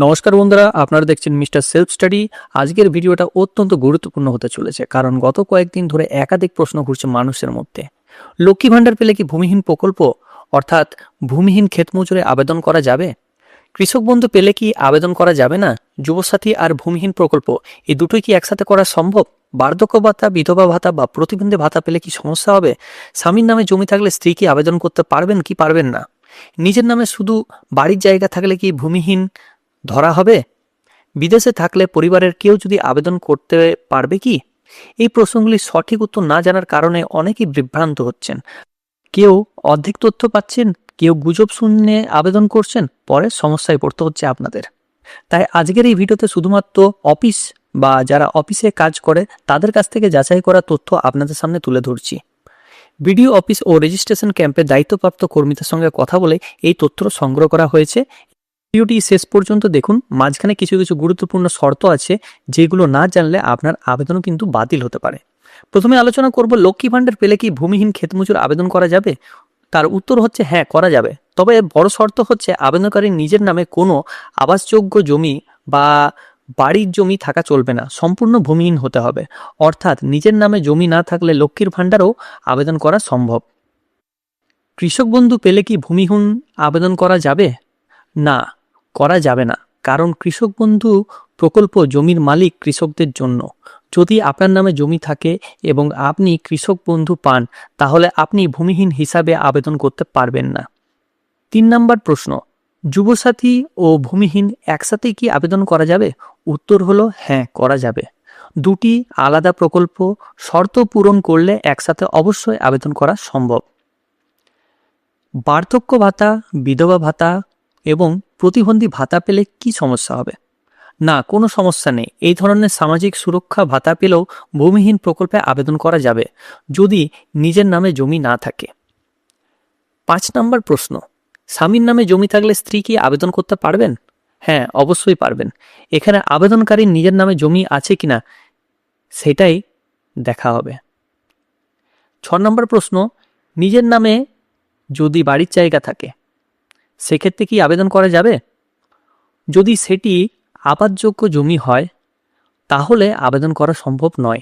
নমস্কার বন্ধুরা, আপনারা দেখছেন মিস্টার সেলফ স্টাডি। আজকের ভিডিওটা অত্যন্ত গুরুত্বপূর্ণ হতে চলেছে, কারণ গত কয়েকদিন ধরে একাধিক প্রশ্ন ঘুরছে মানুষের মধ্যে। লক্ষ্মী ভাণ্ডার পেলে কি ভূমিহীন প্রকল্প অর্থাৎ ভূমিহীন ক্ষেতমজুরে আবেদন করা যাবে? কৃষক বন্ধু পেলে কি আবেদন করা যাবে না? যুবসাথী আর ভূমিহীন প্রকল্প এই দুটোই কি একসাথে করা সম্ভব? বার্ধক্য ভাতা, বিধবা ভাতা বা প্রতিবন্ধী ভাতা পেলে কি সমস্যা হবে? স্বামীর নামে জমি থাকলে স্ত্রী কি আবেদন করতে পারবেন কি পারবেন না? নিজের নামে শুধু বাড়ির জায়গা থাকলে কি ভূমিহীন ধরা হবে? বিদেশে থাকলে পরিবারের কেউ যদি আবেদন করতে পারবে কি? এই প্রশ্নগুলির সঠিক উত্তর না জানার কারণে অনেকেই বিভ্রান্ত হচ্ছেন। কেউ অর্ধেক তথ্য পাচ্ছেন, কেউ গুজব শুনে আবেদন করছেন, পরে সমস্যায় পড়তে হচ্ছে আপনাদের। তাই আজকের এই ভিডিওতে শুধুমাত্র অফিস বা যারা অফিসে কাজ করে তাদের কাছ থেকে যাচাই করা তথ্য আপনাদের সামনে তুলে ধরছি। বিডিও অফিস ও রেজিস্ট্রেশন ক্যাম্পের দায়িত্বপ্রাপ্ত কর্মীদের সঙ্গে কথা বলে এই তথ্য সংগ্রহ করা হয়েছে। ভিডিওটি শেষ পর্যন্ত দেখুন, মাঝখানে কিছু কিছু গুরুত্বপূর্ণ শর্ত আছে যেগুলো না জানলে আপনার আবেদনও কিন্তু বাতিল হতে পারে। প্রথমে আলোচনা করব লক্ষ্মী ভাণ্ডার পেলে কি ভূমিহীন ক্ষেতমজুর আবেদন করা যাবে? তার উত্তর হচ্ছে হ্যাঁ, করা যাবে। তবে বড় শর্ত হচ্ছে আবেদনকারীর নিজের নামে কোনো আবাসযোগ্য জমি বা বাড়ির জমি থাকা চলবে না, সম্পূর্ণ ভূমিহীন হতে হবে। অর্থাৎ নিজের নামে জমি না থাকলে লক্ষ্মীর ভাণ্ডারও আবেদন করা সম্ভব। কৃষক বন্ধু পেলে কি ভূমিহীন আবেদন করা যাবে? না, করা যাবে না, কারণ কৃষক বন্ধু প্রকল্প জমির মালিক কৃষকদের জন্য। যদি আপনার নামে জমি থাকে এবং আপনি কৃষক বন্ধু পান, তাহলে আপনি ভূমিহীন হিসাবে আবেদন করতে পারবেন না। 3 নম্বর প্রশ্ন, যুবসাথী ও ভূমিহীন একসাথেই কি আবেদন করা যাবে? উত্তর হলো হ্যাঁ, করা যাবে। দুটি আলাদা প্রকল্প, শর্ত পূরণ করলে একসাথে অবশ্যই আবেদন করা সম্ভব। বার্ধক্য ভাতা, বিধবা ভাতা এবং প্রতিবন্ধী ভাতা পেলে কি সমস্যা হবে? না, কোনো সমস্যা নেই। এই ধরনের সামাজিক সুরক্ষা ভাতা পেলেও ভূমিহীন প্রকল্পে আবেদন করা যাবে যদি নিজের নামে জমি না থাকে। 5 নম্বর প্রশ্ন, স্বামীর নামে জমি থাকলে স্ত্রী কি আবেদন করতে পারবেন? হ্যাঁ, অবশ্যই পারবেন। এখানে আবেদনকারীর নিজের নামে জমি আছে কিনা সেটাই দেখা হবে। 6 নম্বর প্রশ্ন, নিজের নামে যদি বাড়ির জায়গা থাকে সেক্ষেত্রে কি আবেদন করা যাবে? যদি সেটি আবাসযোগ্য জমি হয় তাহলে আবেদন করা সম্ভব নয়,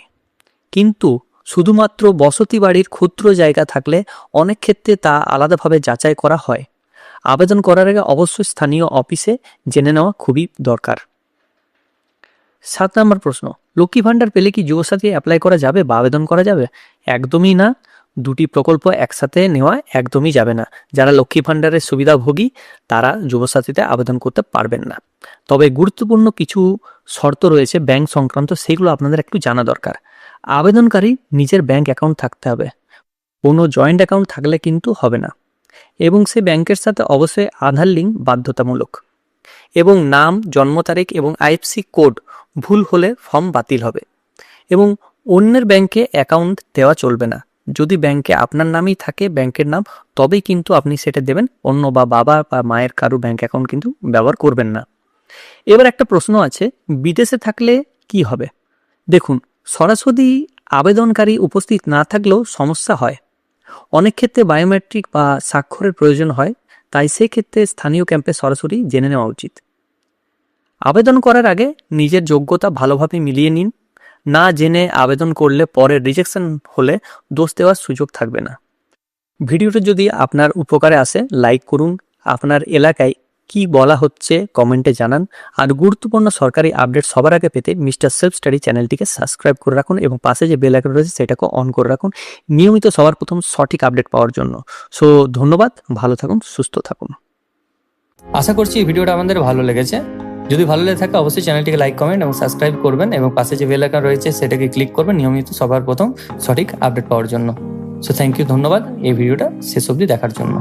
কিন্তু শুধুমাত্র বসতি বাড়ির ক্ষুদ্র জায়গা থাকলে অনেক ক্ষেত্রে তা আলাদাভাবে যাচাই করা হয়। আবেদন করার আগে অবশ্যই স্থানীয় অফিসে জেনে নেওয়া খুবই দরকার। 7 নম্বর প্রশ্ন, লক্ষ্মী ভাণ্ডার পেলে কি যুবসাথী অ্যাপ্লাই করা যাবে বা আবেদন করা যাবে? একদমই না, দুটি প্রকল্প একসাথে নেওয়া একদমই যাবে না। যারা লক্ষ্মী ভাণ্ডারের সুবিধাভোগী তারা যুবসাথীতে আবেদন করতে পারবেন না। তবে গুরুত্বপূর্ণ কিছু শর্ত রয়েছে ব্যাংক সংক্রান্ত, সেগুলো আপনাদের একটু জানা দরকার। আবেদনকারী নিজের ব্যাংক অ্যাকাউন্ট থাকতে হবে, কোনো জয়েন্ট অ্যাকাউন্ট থাকলে কিন্তু হবে না। এবং সে ব্যাংকের সাথে অবশ্যই আধার লিঙ্ক বাধ্যতামূলক। এবং নাম, জন্ম তারিখ এবং আইএফএসসি কোড ভুল হলে ফর্ম বাতিল হবে। এবং অন্যের ব্যাংকে অ্যাকাউন্ট দেওয়া চলবে না। যদি ব্যাংকে আপনার নামই থাকে, ব্যাংকের নাম, তবেই কিন্তু আপনি সেটা দেবেন। অন্য বা বাবা বা মায়ের কারো ব্যাংক অ্যাকাউন্ট কিন্তু ব্যবহার করবেন না। এবার একটা প্রশ্ন আছে, বিদেশে থাকলে কি হবে? দেখুন, সরাসরি আবেদনকারী উপস্থিত না থাকলেও সমস্যা হয়। অনেক ক্ষেত্রে বায়োমেট্রিক বা স্বাক্ষরের প্রয়োজন হয়, তাই সেক্ষেত্রে স্থানীয় ক্যাম্পে সরাসরি জেনে নেওয়া উচিত। আবেদন করার আগে নিজের যোগ্যতা ভালোভাবে মিলিয়ে নিন। না জেনে আবেদন করলে পরে রিজেকশন হলে দোষ দেওয়ার সুযোগ থাকবে না। ভিডিওটা যদি আপনার উপকারে আসে লাইক করুন, আপনার এলাকায় কি বলা হচ্ছে কমেন্টে জানান। আর গুরুত্বপূর্ণ সরকারি আপডেট সবার আগে পেতে মিস্টার সেলফ স্টাডি চ্যানেলটিকে সাবস্ক্রাইব করে রাখুন এবং পাশে যে বেল আইকন রয়েছে সেটাকে অন করে রাখুন নিয়মিত সবার প্রথম সঠিক আপডেট পাওয়ার জন্য। সো ধন্যবাদ, ভালো থাকুন, সুস্থ থাকুন। আশা করছি এই ভিডিওটা আমাদের ভালো লেগেছে। যদি ভালো লেগে থাকে অবশ্যই চ্যানেলটিকে লাইক, কমেন্ট এবং সাবস্ক্রাইব করবেন এবং পাশে যে বেল আইকন রয়েছে সেটাকে ক্লিক করবেন নিয়মিত সবার প্রথম সঠিক আপডেট পাওয়ার জন্য। সো থ্যাংক ইউ, ধন্যবাদ এই ভিডিওটা শেষ অবধি দেখার জন্য।